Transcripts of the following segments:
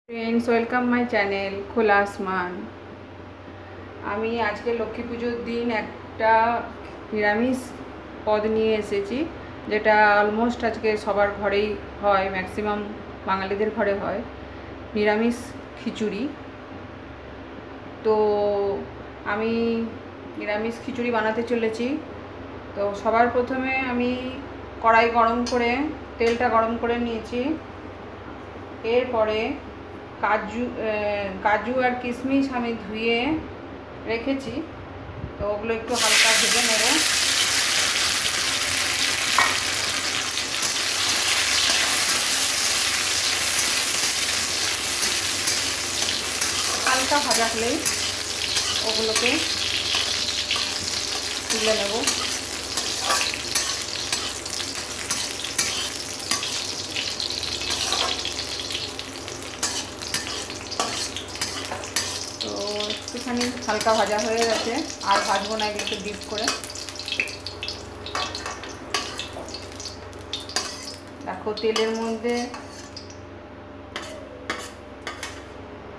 Friends welcome my channel खोला आसमान। আমি আজকে লক্ষ্মী পুজোর দিন একটা নিরামিষ পদ নিয়ে এসেছি, যেটা অলমোস্ট আজকে সবার ঘরেই হয়, ম্যাক্সিমাম বাঙালিদের ঘরে হয়, নিরামিষ খিচুড়ি। তো আমি নিরামিষ খিচুড়ি বানাতে চলেছি। তো সবার প্রথমে আমি কড়াই গরম করে তেলটা গরম করে নিয়েছি। এরপরে কাজু আর কিশমিশ আমি ধুয়ে রেখেছি, তো ওগুলো একটু হালকা ভেজে নেব। হালকা ভাজা হলেই ওগুলোকে তুলে নেব। তো একটুখানি হালকা ভাজা হয়ে গেছে, আর ভাজবো না, এগুলোকে ডিপ করে। দেখো তেলের মধ্যে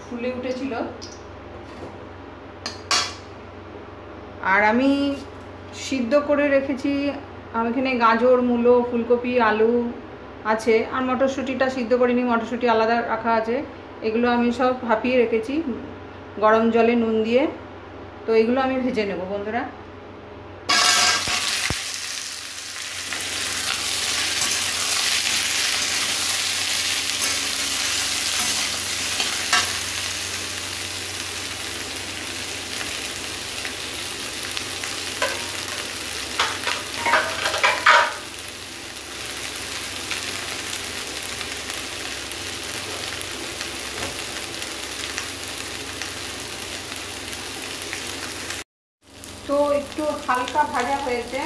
ফুলে উঠেছিল। আর আমি সিদ্ধ করে রেখেছি, আমি এখানে গাজর, মূলো, ফুলকপি, আলু আছে, আর মটরশুঁটিটা সিদ্ধ করিনি, মটরশুঁটি আলাদা রাখা আছে। এগুলো আমি সব ভাপিয়ে রেখেছি গরম জলে নুন দিয়ে। তো এগুলো আমি ভেজে নেব বন্ধুরা। তো একটু হালকা ভাজা হয়েছে,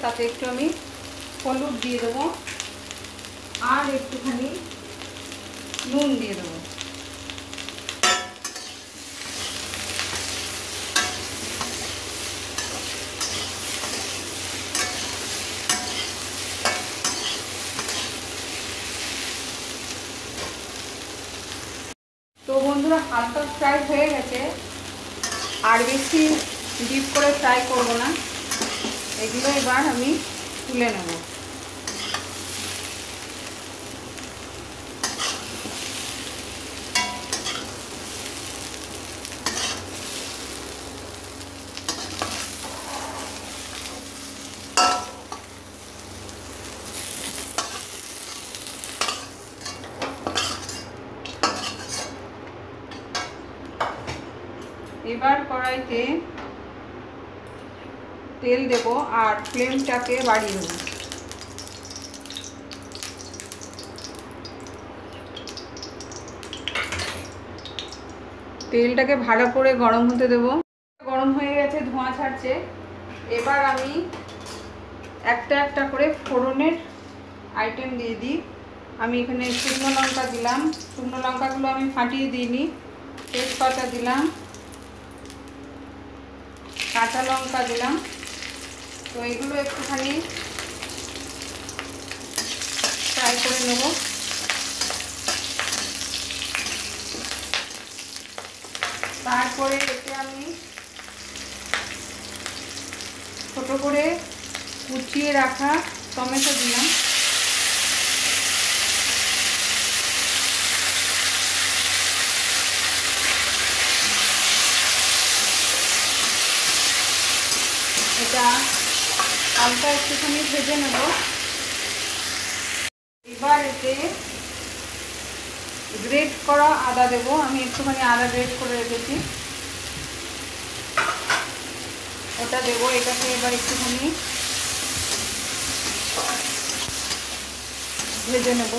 তাতে একটু আমি হলুদ দিয়ে দেবো আর একটুখানি নুন দিয়ে দেবো। তো বন্ধুরা হালকা ফ্রাই হয়ে গেছে, আর বেশি ডিপ করে ফ্রাই করব না। এগুলো এবার আমি তুলে নেব। এবার কড়াইতে তেল দেব আর ফ্লেমটাকে বাড়িয়ে দেব। তেলটাকে ভালো করে গরম হতে দেব। গরম হয়ে গেছে, ধোঁয়া ছাড়ছে। এবার আমি একটা একটা করে ফোড়নের আইটেম দিয়ে দিই। আমি এখানে শুকনো লঙ্কা দিলাম, শুকনো লঙ্কাগুলো আমি ফাটিয়ে দিইনি। তেজপাতা দিলাম, কাঁচা লঙ্কা দিলাম। তো এগুলো একটুখানি ফ্রাই করে নেব। তারপরে এতে আমি ছোট করে কুচিয়ে রাখা টমেটো দিলাম। এটা হালকা একটুখানি ভেজে নেব। এবার এতে গ্রেট করা আদা দেবো। আমি একটুখানি আদা গ্রেট করে রেখেছি, ওটা দেবো। এটাকে এবার একটুখানি ভেজে নেব।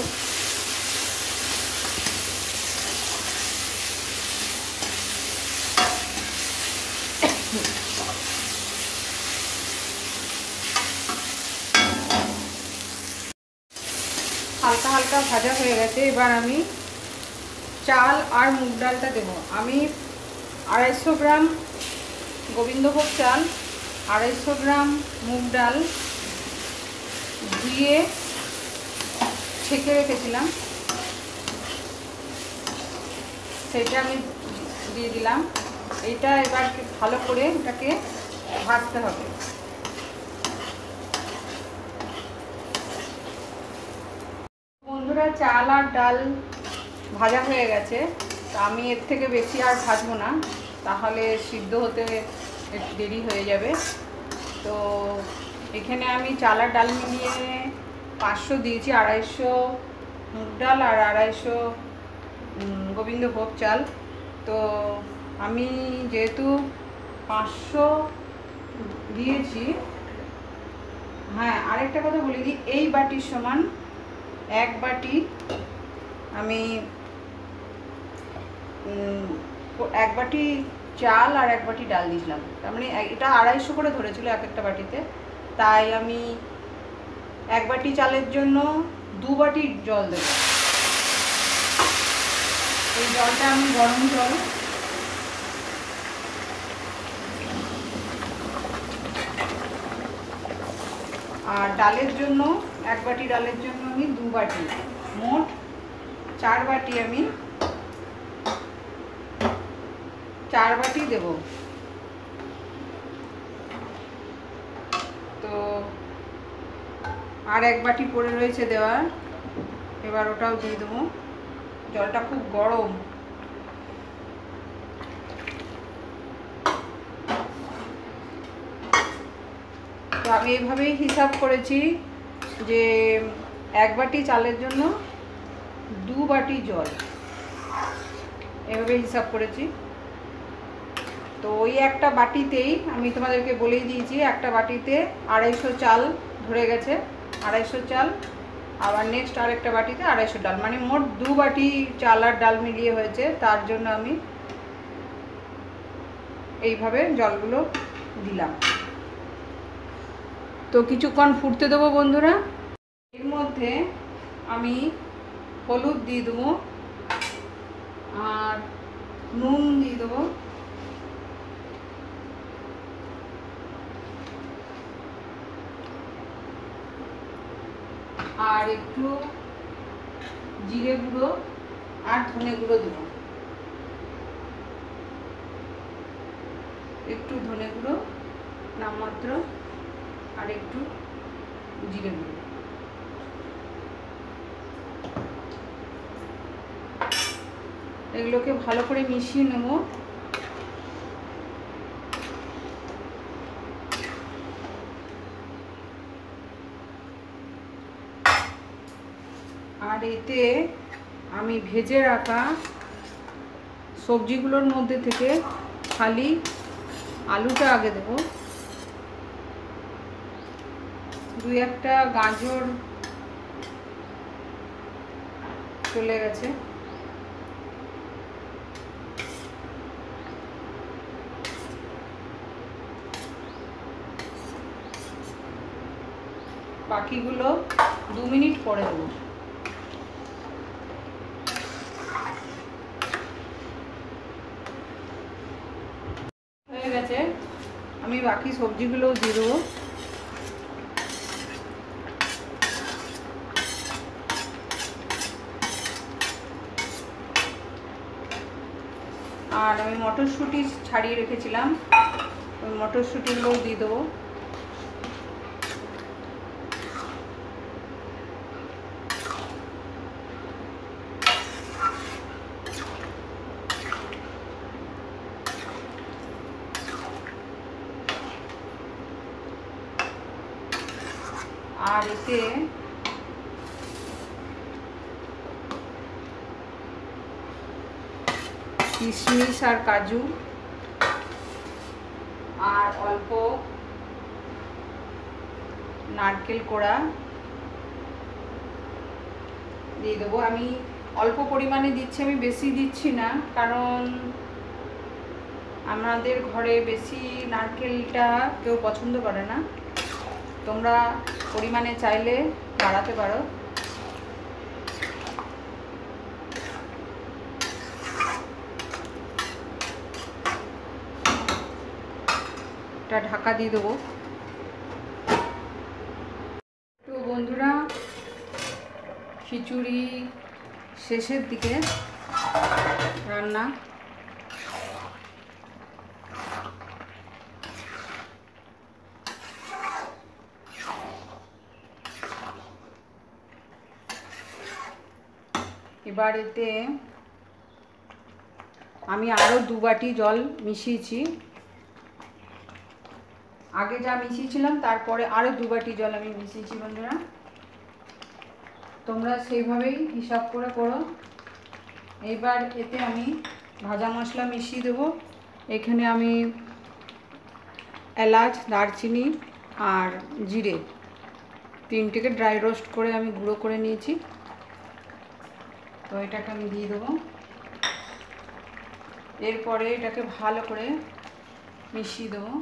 হালকা হালকা ভাজা হয়ে গেছে। এবার আমি চাল আর মুগ ডালটা দেবো। আমি 250 গ্রাম গোবিন্দভোগ চাল, 250 গ্রাম মুগ ডাল ধুয়ে ছেঁকে রেখেছিলাম, সেটা আমি দিয়ে দিলাম। এটা এবার ভালো করে এটাকে ভাজতে হবে। বন্ধুরা, চাল আর ডাল ভাজা হয়ে গেছে, তো আমি এর থেকে বেশি আর ভাজবো না, তাহলে সিদ্ধ হতে একটু দেরি হয়ে যাবে। তো এখানে আমি চাল আর ডাল মিলিয়ে 500 দিয়েছি, 250 মুগ ডাল আর 250 গোবিন্দভোগ চাল। তো আমি যেহেতু 500 দিয়েছি, হ্যাঁ আরেকটা কথা বলে দিই, এই বাটির সমান 1 বাটি আমি 1 বাটি চাল আর 1 বাটি ডাল দিয়েছিলাম। তার মানে এটা 250 করে ধরেছিল এক একটা বাটিতে, তাই আমি 1 বাটি চালের জন্য 2 বাটি জল দেব। এই জলটা আমি গরম জল, আর ডালের জন্য 1 বাটি ডালের জন্য আমি 2 বাটি, মোট 4 বাটি আমি 4 বাটি দেব। তো আর 1 বাটি পড়ে রয়েছে দেওয়ার, এবার ওটাও দিয়ে দেবো। জলটা খুব গরম, তো আমি এইভাবেই হিসাব করেছি যে 1 বাটি চালের জন্য 2 বাটি জল, এভাবে হিসাব করেছি। তো ওই একটা বাটিতেই আমি তোমাদেরকে বলেই দিয়েছি, একটা বাটিতে 250 চাল ধরে গেছে, 250 চাল, আবার নেক্সট আরেকটা বাটিতে 250 ডাল, মানে মোট 2 বাটি চাল আর ডাল মিলিয়ে হয়েছে। তার জন্য আমি এইভাবে জলগুলো দিলাম। তো কিছুক্ষণ ফুটতে দেবো বন্ধুরা। এর মধ্যে আমি হলুদ দিয়ে দেবো আর নুন দিয়ে দেবো, আর একটু জিরে গুঁড়ো আর ধনে গুঁড়ো দেবো, একটু ধনে গুঁড়ো নামমাত্র আর একটু জিরে গুঁড়ো। এগুলোকে ভালো করে মিশিয়ে নেব। আর এতে আমি ভেজে রাখা সবজিগুলোর মধ্যে থেকে খালি আলুটা আগে দেব, 2-1টা গাজর চলে গেছে, বাকিগুলো 2 মিনিট পরে দেবো। হয়ে গেছে, আমি বাকি সবজিগুলোও দিয়ে দেবো। আর আমি মটরশুঁটি ছাড়িয়ে রেখেছিলাম, ওই মটরশুঁটিগুলোও দিয়ে দেবো। আর এতে কিশমিশ আর কাজু আর অল্প নারকেল কোড়া দিয়ে দেবো। আমি অল্প পরিমাণে দিচ্ছি, আমি বেশি দিচ্ছি না, কারণ আমাদের ঘরে বেশি নারকেলটা কেউ পছন্দ করে না। তোমরা পরিমাণে চাইলে বাড়াতে পারো। এটা ঢাকা দিয়ে দেবো। তো বন্ধুরা, খিচুড়ি শেষের দিকে, রান্না। এবার এতে আমি আরও 2 বাটি জল মিশিয়েছি। আগে যা মিশিয়েছিলাম তারপরে আরও 2 বাটি জল আমি মিশিয়েছি বন্ধুরা। তোমরা সেইভাবেই হিসাব করে করো। এবার এতে আমি ভাজা মশলা মিশিয়ে দেবো। এখানে আমি এলাচ, দারচিনি আর জিরে 3টেকে ড্রাই রোস্ট করে আমি গুঁড়ো করে নিয়েছি। তো এটাকে আমি দিয়ে দেবো। এরপরে এটাকে ভালো করে মিশিয়ে দেবো।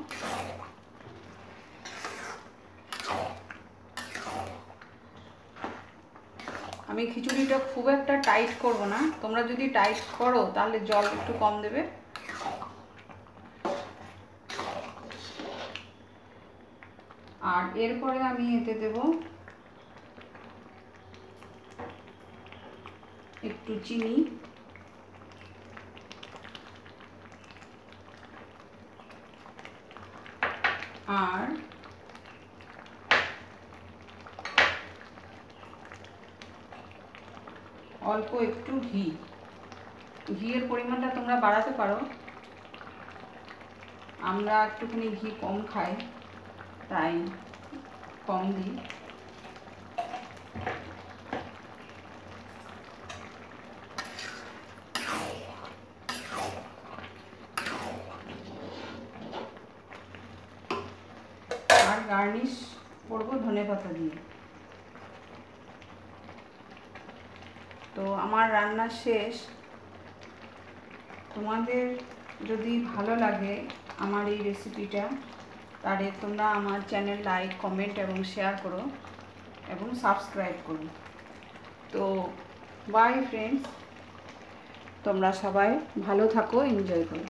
আমি খিচুড়িটা খুব একটা টাইট করব না, তোমরা যদি টাইট করো তাহলে জল একটু কম দেবে। আর এরপরে আমি এতে দেব একটু চিনি, আর অল্প একটু ঘি। ঘিয়ের পরিমাণটা তোমরা বাড়াতে পারো, আমরা একটুখানি ঘি কম খাই তাই কম দিই। আর গার্নিশ করবো ধনেপাতা দিয়ে। তো আমার রান্না শেষ। তোমাদের যদি ভালো লাগে আমার এই রেসিপিটা, তাহলে তোমরা আমার চ্যানেল লাইক, কমেন্ট এবং শেয়ার করো এবং সাবস্ক্রাইব করো। তো বাই ফ্রেন্ডস, তোমরা সবাই ভালো থাকো, এনজয় করো।